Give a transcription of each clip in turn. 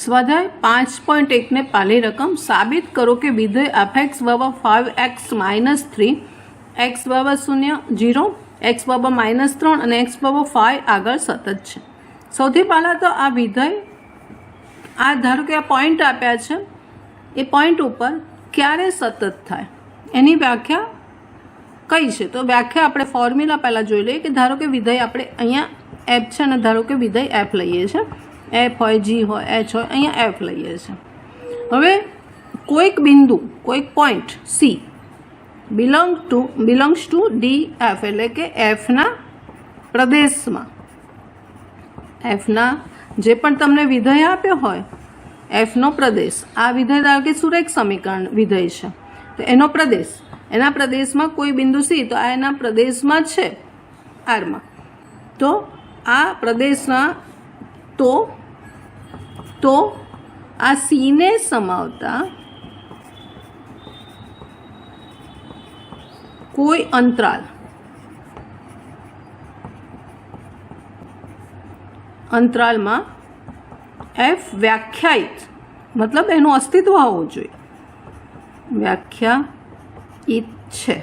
સ્વાધ્યાય 5.1 ને પાલી રકમ સાબિત કરો કે વિધેય f(x) = 5x - 3 x = 0 0 x = -3 અને x = 5 આગળ સતત છે। સૌથી પહેલાં તો આ વિધેય આ ધારો કે આ પોઈન્ટ આપ્યા છે, એ પોઈન્ટ ઉપર ક્યારે સતત થાય એની વ્યાખ્યા કઈ છે। તો વ્યાખ્યા આપણે ફોર્મ્યુલા પહેલાં જોઈ લઈએ કે ધારો કે વિધેય આપણે અહીંયા f છે અને ધારો કે વિધેય f લઈએ છીએ, f હોય, g હોય, h હોય, અહીંયા f લઈએ છીએ। હવે કોઈક બિંદુ, કોઈક point c belongs to df એટલે કે fના પ્રદેશમાં, fના જે પણ તમને વિધેય આપ્યો હોય fનો પ્રદેશ, આ વિધેય ધારો કે સુરેખ સમીકરણ વિધેય છે તો એનો પ્રદેશ, એના પ્રદેશમાં કોઈ બિંદુ c, તો આ એના પ્રદેશમાં છે આરમાં, તો આ પ્રદેશના તો આ c ને સમાવતા કોઈ અંતરાલમાં f વ્યાખ્યાયિત, મતલબ એનું અસ્તિત્વ હોવું જોઈએ, વ્યાખ્યાયિત છે।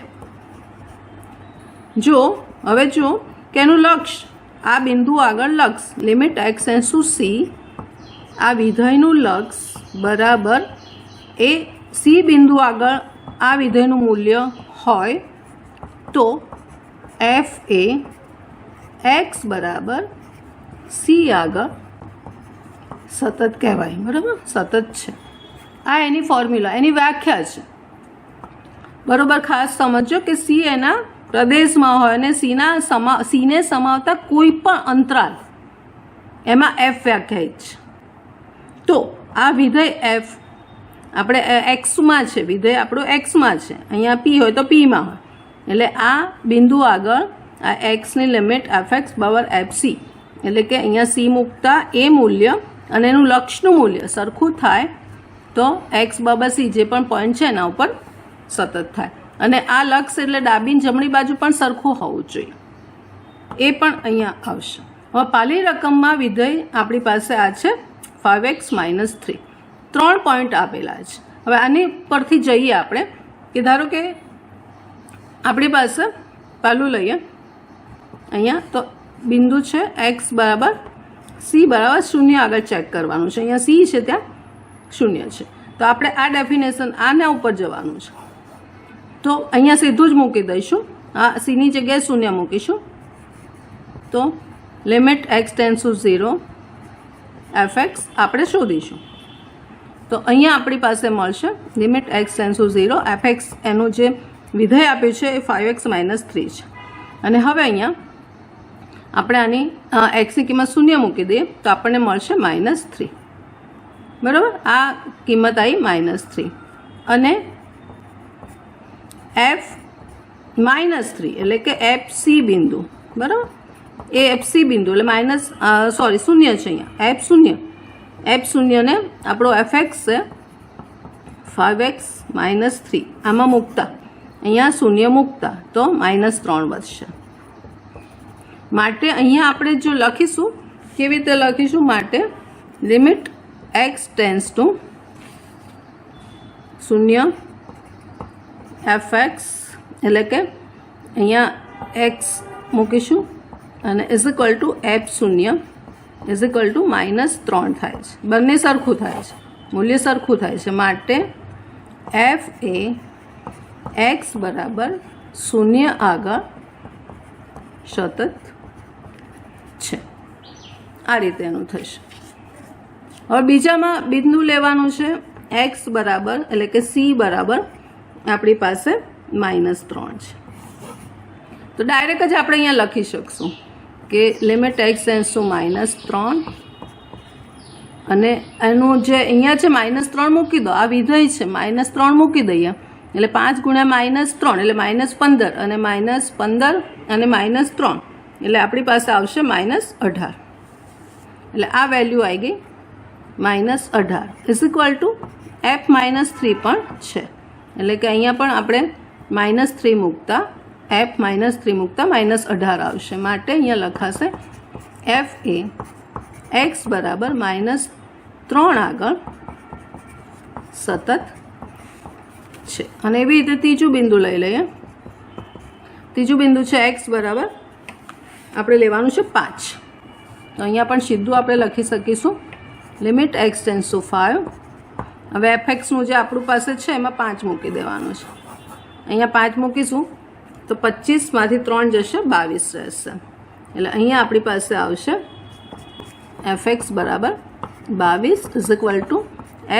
જો કે એનું લક્ષ આ બિંદુ આગળ લક્ષ લિમિટ x → c, આ વિધેયનું લક્ષ બરાબર એ c બિંદુ આગળ આ વિધેયનું મૂલ્ય હોય તો f એ x બરાબર c આગળ સતત કહેવાય, બરાબર, સતત છે। આ એની ફોર્મ્યુલા, એની વ્યાખ્યા છે, બરાબર। ખાસ સમજો કે c એના પ્રદેશમાં હોય અને c ને સમાવતા કોઈ પણ અંતરાલ એમાં f વ્યાખ્યાયિત છે। તો આ વિધેય f આપણે એક્સમાં છે, વિધેય આપણું એક્સમાં છે, અહીંયા p હોય તો pમાં હોય, એટલે આ બિંદુ આગળ આ એક્સની લિમિટ f(x) = fc, એટલે કે અહીંયા c મૂકતા એ મૂલ્ય અને એનું લક્ષનું મૂલ્ય સરખું થાય તો x = c જે પણ પોઈન્ટ છે એના ઉપર સતત થાય, અને આ લક્ષ એટલે ડાબી જમણી બાજુ પણ સરખું હોવું જોઈએ, એ પણ અહીંયા આવશે। હવે પાલી રકમમાં વિધેય આપણી પાસે આ છે 5x - 3, 3 પોઈન્ટ આપેલા છે। હવે આની પરથી જઈએ આપણે કે ધારો કે આપણી પાસે પહેલું લઈએ, અહીંયા તો બિંદુ છે x બરાબર c બરાબર 0 આગળ ચેક કરવાનું છે, અહીંયા c છે ત્યાં 0 છે, તો આપણે આ ડેફિનેશન આના ઉપર જવાનું છે, તો અહીંયા સીધું જ મૂકી દઈશું, આ સીની જગ્યાએ 0 મૂકીશું, તો લિમિટ x → 0 f(x) આપણે શોધીશું, તો અહીંયા આપણી પાસે મળશે લિમિટ x → 0 f(x), એનું જે વિધેય આપ્યું છે એ 5x - 3 છે, અને હવે અહીંયા આપણે આની xની કિંમત 0 મૂકી દઈએ તો આપણને મળશે -3, બરાબર। આ કિંમત આવી -3 અને f -3 એટલે કે fc બિંદુ, બરાબર, એ fc બિંદુ એટલે -0 છે અહીંયા f0 ને આપણો f(x) છે 5x - 3, આમાં મૂકતા અહીંયા 0 મૂકતા તો -3 વધશે, માટે અહીંયા આપણે જો લખીશું કેવી રીતે લખીશું, માટે લિમિટ x → 0 f(x) એટલે કે અહીંયા x મૂકીશું અને = f0 = -3 થાય છે, બંને સરખું થાય છે, મૂલ્ય સરખું થાય છે, માટે f એ x બરાબર 0 આગળ સતત છે, આ રીતે એનું થશે। હવે બીજામાં બિંદુ લેવાનું છે x બરાબર એટલે કે c બરાબર આપણી પાસે -3 છે, તો ડાયરેક્ટ જ આપણે અહીંયા લખી શકશું કે લિમિટ x → -3 અને એનું જે અહીંયા છે -3 મૂકી દો, આ વિધેય છે -3 મૂકી દઈએ એટલે 5 × -3 એટલે -15 અને -15 અને -3 એટલે આપણી પાસે આવશે -18, એટલે આ વેલ્યુ આવી ગઈ -18 = f - 3 પણ છે, એટલે કે અહીંયા પણ આપણે -3 મૂકતા f - 3 મૂકતા -18 આવશે, માટે અહીંયા લખાશે f એ x બરાબર 3 આગળ સતત છે. અને એવી રીતે ત્રીજું બિંદુ લઈ લઈએ. ત્રીજું બિંદુ છે x બરાબર આપણે લેવાનું છે 5. તો અહીંયા પણ સીધું આપણે લખી શકીશું લિમિટ x ટેન્ડ્સ ટુ 5. હવે fxનું જે આપણું પાસે છે એમાં 5 મૂકી દેવાનું છે. અહીંયા 5 મૂકીશું તો 25માંથી 3 જશે 22 રહેશે. એટલે અહીંયા આપણી પાસે આવશે fx બરાબર 22 ઇઝ ઇક્વલ ટુ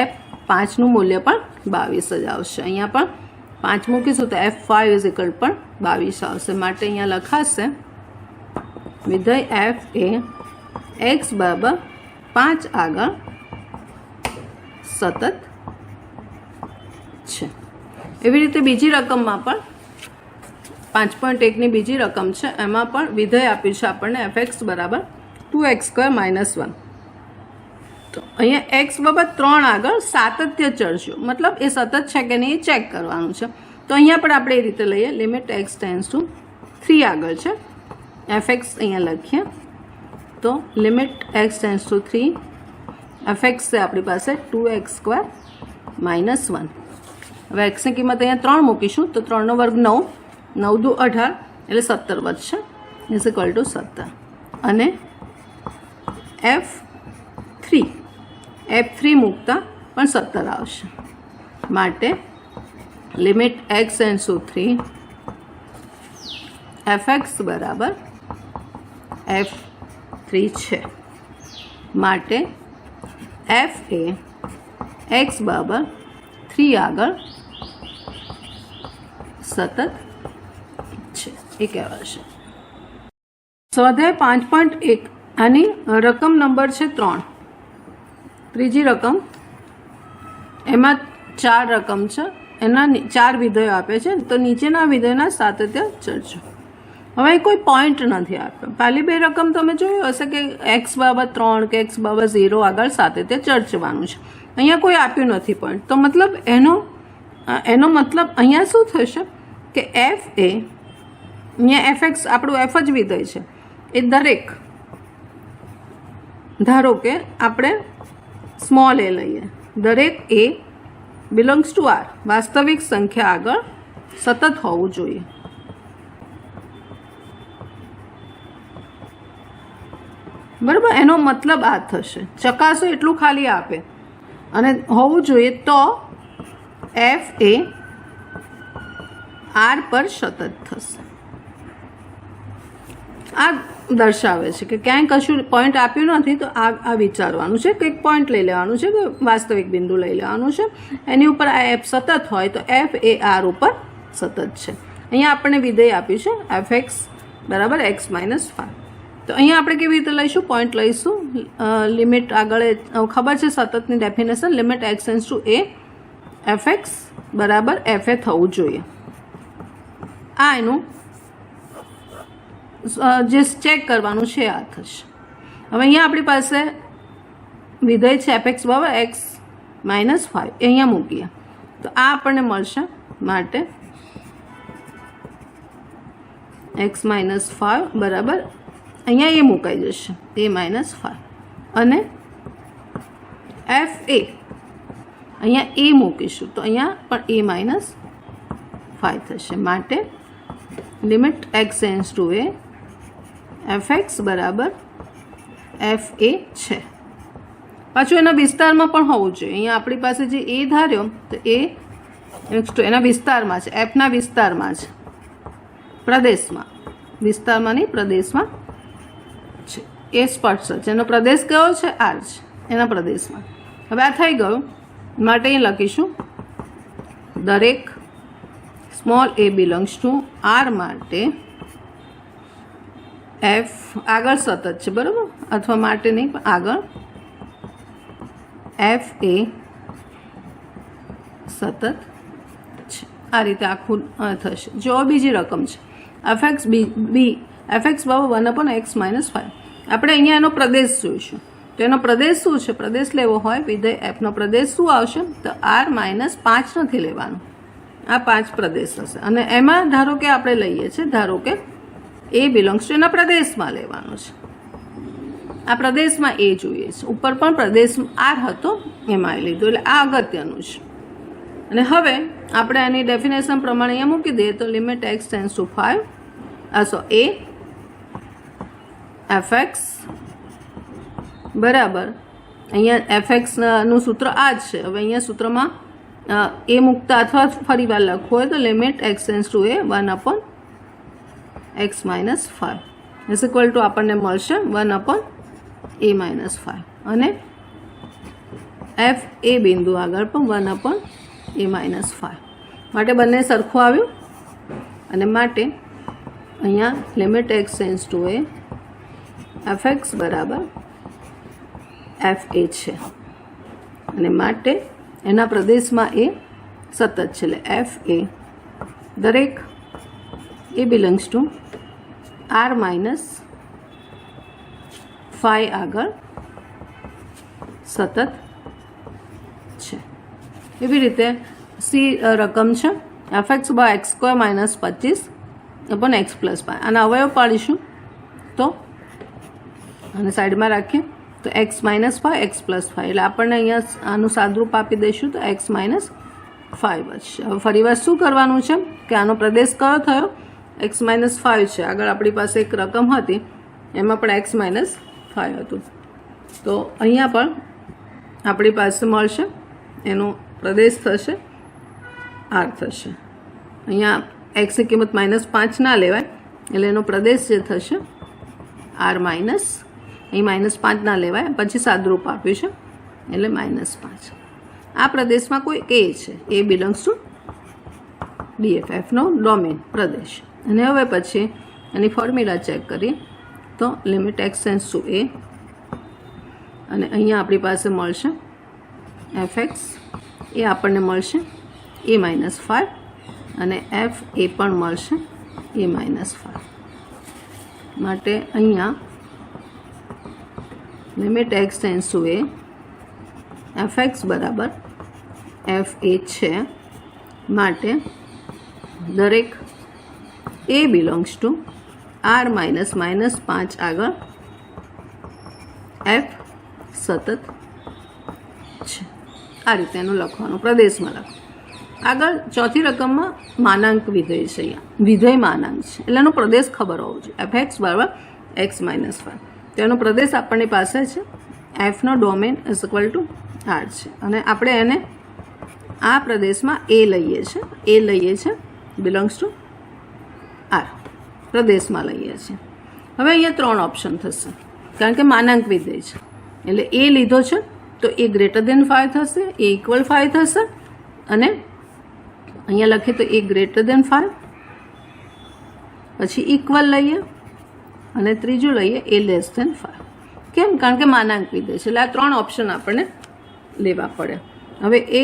f5નું મૂલ્ય પણ 22 જ આવશે. અહીંયા પણ 5 મૂકીશું તો f5 ઇઝ ઇક્વલ પણ 22 આવશે. માટે અહીંયા લખાશે વિધેય f એ x બરાબર 5 આગળ સતત છે. એવી રીતે બીજી રકમમાં પણ 5.1ની બીજી રકમ છે એમાં પણ વિધેય આપ્યું છે આપણને fx બરાબર 2x² - 1. તો અહીંયા x બરાબર 3 આગળ સાતત્ય ચડશે મતલબ એ સતત છે કે નહીં એ ચેક કરવાનું છે. તો અહીંયા પણ આપણે એ રીતે લઈએ લિમિટ x ટેન્ડ્સ ટુ 3 આગળ છે fx અહીંયા લખીએ તો limit x tends two 3 fx છે આપણી પાસે 2x² - 1. હવે xની કિંમત અહીંયા 3 મૂકીશું તો 3નો વર્ગ 9, 9 દુ 18 એટલે 17 વધશે ઇઝ ઇક્વલ ટુ 17. અને f3 મૂકતા પણ 17 આવશે. માટે limit x tends two 3 fx બરાબર f3 છે. માટે f એ x બરાબર 3 આગળ સતત છે એ કહેવાશે. સ્વાધ્યાય 5.1 આની રકમ નંબર છે 3. ત્રીજી રકમ એમાં 4 રકમ છે એના 4 વિધેયો આપે છે. તો નીચેના વિધેયોના સાતત્ય ચડજો. હવે કોઈ પોઈન્ટ નથી આપ્યો. પહેલી બે રકમ તમે જોયું હશે કે x બરાબર 3 કે x બરાબર 0 આગળ સાતત્ય ચડવાનું છે. અહીંયા કોઈ આપ્યું નથી પોઈન્ટ. તો મતલબ એનો મતલબ અહીંયા શું થશે કે f એ અહીંયા fx આપણું f જ વિધેય છે એ દરેક ધારો કે આપણે સ્મોલ a લઈએ દરેક a બિલોંગ્સ ટુ r વાસ્તવિક સંખ્યા આગળ સતત હોવું જોઈએ. બરાબર એનો મતલબ આ થશે ચકાસો એટલું ખાલી આપે અને હોવું જોઈએ તો f એ r પર સતત થશે. આ દર્શાવે છે કે ક્યાંય કશું પોઈન્ટ આપ્યું નથી તો આ વિચારવાનું છે કંઈક પોઈન્ટ લઈ લેવાનું છે કે વાસ્તવિક બિંદુ લઈ લેવાનું છે એની ઉપર આ f સતત હોય તો f એ r ઉપર સતત છે. અહીંયા આપણને વિધેય આપ્યું છે fx બરાબર x - 5. તો અહીંયા આપણે કેવી રીતે લઈશું પોઈન્ટ લઈશું લિમિટ આગળ ખબર છે સતતની definition limit x tends to a fx બરાબર f એ થવું જોઈએ. આ એનું જે ચેક કરવાનું છે આ થશે. હવે અહીંયા આપણી પાસે વિધેય છે fx બરાબર x - 5 એ અહીંયા મૂકીએ તો આ આપણને મળશે. માટે x - 5 બરાબર અહીંયા એ મુકાઈ જશે a - 5 અને f એ અહીંયા a મૂકીશું તો અહીંયા પણ a - 5 થશે. માટે limit x tends to a fx બરાબર f એ છે. પાછું એના વિસ્તારમાં પણ હોવું જોઈએ. અહીંયા આપણી પાસે જે a ધાર્યો તો a એના વિસ્તારમાં છે fના વિસ્તારમાં છે પ્રદેશમાં વિસ્તારમાં નહીં પ્રદેશમાં છે એ સ્પષ્ટ છે. એનો પ્રદેશ કયો છે r છે એના પ્રદેશમાં. હવે આ થઈ ગયું માટે અહીં લખીશું દરેક small a belongs to r માટે f આગળ સતત છે બરાબર અથવા માટે નહીં પણ આગળ f એ સતત છે. આ રીતે આખું થશે. જો બીજી રકમ છે fx બરાબર 1/x - 5. આપણે અહીંયા એનો પ્રદેશ જોઈશું તો એનો પ્રદેશ શું છે પ્રદેશ લેવો હોય વિધેય fનો પ્રદેશ શું આવશે તો r - 5 નથી લેવાનું આ 5 પ્રદેશ હશે અને એમાં ધારો કે આપણે લઈએ છીએ ધારો કે એ બિલોંગ્સ ટુ એના પ્રદેશમાં લેવાનું છે. આ પ્રદેશમાં એ જોઈએ છે, ઉપર પણ પ્રદેશ આર હતો એમાં લીધું, એટલે આ અગત્યનું છે. અને હવે આપણે આની ડેફિનેશન પ્રમાણે અહીંયા મૂકી દઈએ તો લિમિટ એક્સ ટેન્સ ટુ 5 એ એફએક્સ બરાબર, અહીંયા એફએક્સનું સૂત્ર આ જ છે. હવે અહીંયા સૂત્રમાં એ મૂકતા અથવા ફરી વાર લખવું હોય તો limit x tense two 1/x - 5 is equal two આપણને મળશે 1/a - 5 અને એફ એ બિંદુ આગળ પણ 1/a - 5 માટે બંને સરખું આવ્યું અને માટે અહીંયા limit x tense two FX બરાબર એફ એ છે અને માટે એના પ્રદેશમાં એ સતત છે, એટલે એફ એ દરેક એ બિલોંગ્સ ટુ આર - 5 આગળ સતત છે. એવી રીતે સી રકમ છે fx/x² - 25/x + 5. આના અવયવ પાડીશું તો અને સાઈડમાં રાખીએ તો x - 5 x + 5, એટલે આપણને અહીંયા આનું સાદરૂપ આપી દઈશું તો x - 5 વધશે. હવે ફરી વાર શું કરવાનું છે કે આનો પ્રદેશ કયો થયો? x - 5 છે. આગળ આપણી પાસે એક રકમ હતી એમાં પણ x - 5 હતું, તો અહીંયા પણ આપણી પાસે મળશે એનો પ્રદેશ થશે આર થશે. અહીંયા એક્સની કિંમત -5 ના લેવાય, એટલે એનો પ્રદેશ જે થશે આર માઇનસ, અહીં -5 ના લેવાય, પછી સાદરૂપ આપ્યું છે એટલે -5. આ પ્રદેશમાં કોઈ એ છે, એ બિલોંગ્સ ટુ ડીએફ, એફનો ડોમેન પ્રદેશ. અને હવે પછી એની ફોર્મ્યુલા ચેક કરીએ તો limit x tense two a અને અહીંયા આપણી પાસે મળશે fx એ આપણને મળશે a - 5 અને f એ પણ મળશે a - 5. માટે અહીંયા limit x tense two fx બરાબર f એ છે. માટે દરેક એ બિલોંગ્સ ટુ આર - -5 આગળ એફ સતત છે. આ રીતે એનું લખવાનું, પ્રદેશમાં લખો. આગળ ચોથી રકમમાં માનાંક વિધેય છે, અહીંયા વિધેય માનાંક છે એટલે એનો પ્રદેશ ખબર હોવો જોઈએ. fx બરાબર x - 5, તો એનો પ્રદેશ આપણી પાસે છે, એફનો domain is equal to R છે અને આપણે એને આ પ્રદેશમાં એ લઈએ છીએ બિલોંગ્સ ટુ આર, પ્રદેશમાં લઈએ છીએ. હવે અહીંયા 3 ઓપ્શન થશે કારણ કે માનાંક વિધેય છે, એટલે એ લીધો છે તો એ ગ્રેટર દેન 5 થશે, એ ઇક્વલ 5 થશે અને અહીંયા લખીએ તો એ ગ્રેટર દેન 5, પછી ઇક્વલ લઈએ અને ત્રીજું લઈએ એ લેસ દેન 5. કેમ? કારણ કે માનાંક વિધેય છે એટલે આ 3 ઓપ્શન આપણને લેવા પડે. હવે એ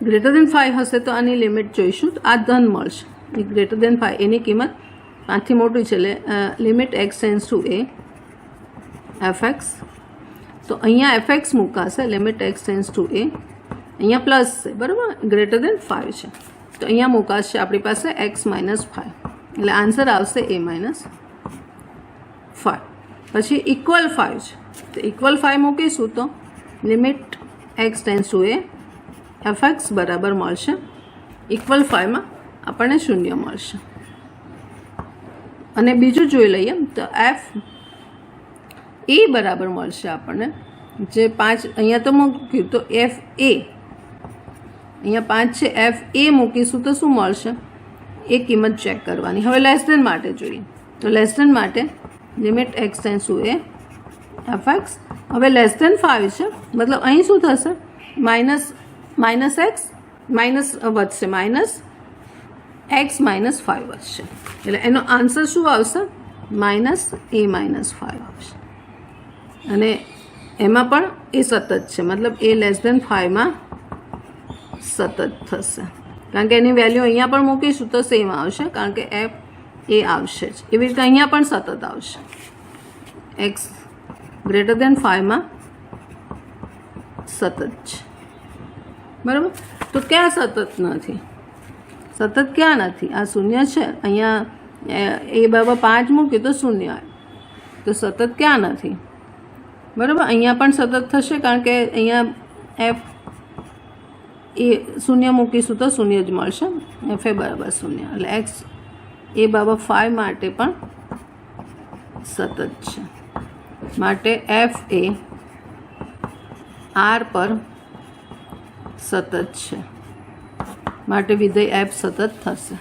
ગ્રેટર દેન 5 હશે તો આની લિમિટ જોઈશું તો આ ધન મળશે, એ ગ્રેટર દેન 5 એની કિંમત 5થી મોટી છે એટલે limit x tense two fx, તો અહીંયા fx મૂકાશે લિમિટ એક્સ ટેન્સ ટુ અહીંયા પ્લસ છે બરાબર, ગ્રેટર દેન 5 છે તો અહીંયા મૂકાશે આપણી પાસે x - 5, એટલે આન્સર આવશે a - 5. પછી ઇક્વલ 5 છે તો ઇક્વલ 5 મૂકીશું તો limit x tense two fx બરાબર મળશે ઇક્વલ 5માં આપણને 0 મળશે. અને બીજું જોઈ લઈએ તો f એ બરાબર મળશે આપણને જે 5 અહીંયા તો મૂક્યું તો f એ, અહીંયા 5 છે, f એ મૂકીશું તો શું મળશે એ કિંમત ચેક કરવાની. હવે લેસ દેન માટે જોઈએ તો લેસ દેન માટે limit x tense two fx, હવે લેસ દેન 5 છે મતલબ અહીં શું થશે માઇનસ x માઇનસ વધશે, -x - 5 વધશે, એટલે એનો આન્સર શું આવશે -a - 5 આવશે. અને એમાં પણ એ સતત છે મતલબ એ લેસ દેન 5માં સતત થશે કારણ કે એની વેલ્યુ અહીંયા પણ મૂકીશું તો સેમ આવશે કારણ કે f એ આવશે જ. એવી રીતે અહીંયા પણ સતત આવશે, x ગ્રેટર દેન 5માં સતત છે બરાબર. તો ક્યાં સતત નથી? સતત ક્યાં નથી? આ 0 છે, અહીંયા એ બરાબર 5 મૂક્યું તો 0 આવે, તો સતત ક્યાં નથી? બરાબર. અહીંયા પણ સતત થશે કારણ કે અહીંયા એફ એ શૂન્ય મૂકીશું તો શૂન્ય જ મળશે. એફ એ બરાબર શૂન્ય, એટલે એક્સ એ બરાબર 5 માટે પણ સતત છે. માટે એફ એ આર પર સતત છે, માટે વિધેય એફ સતત થશે.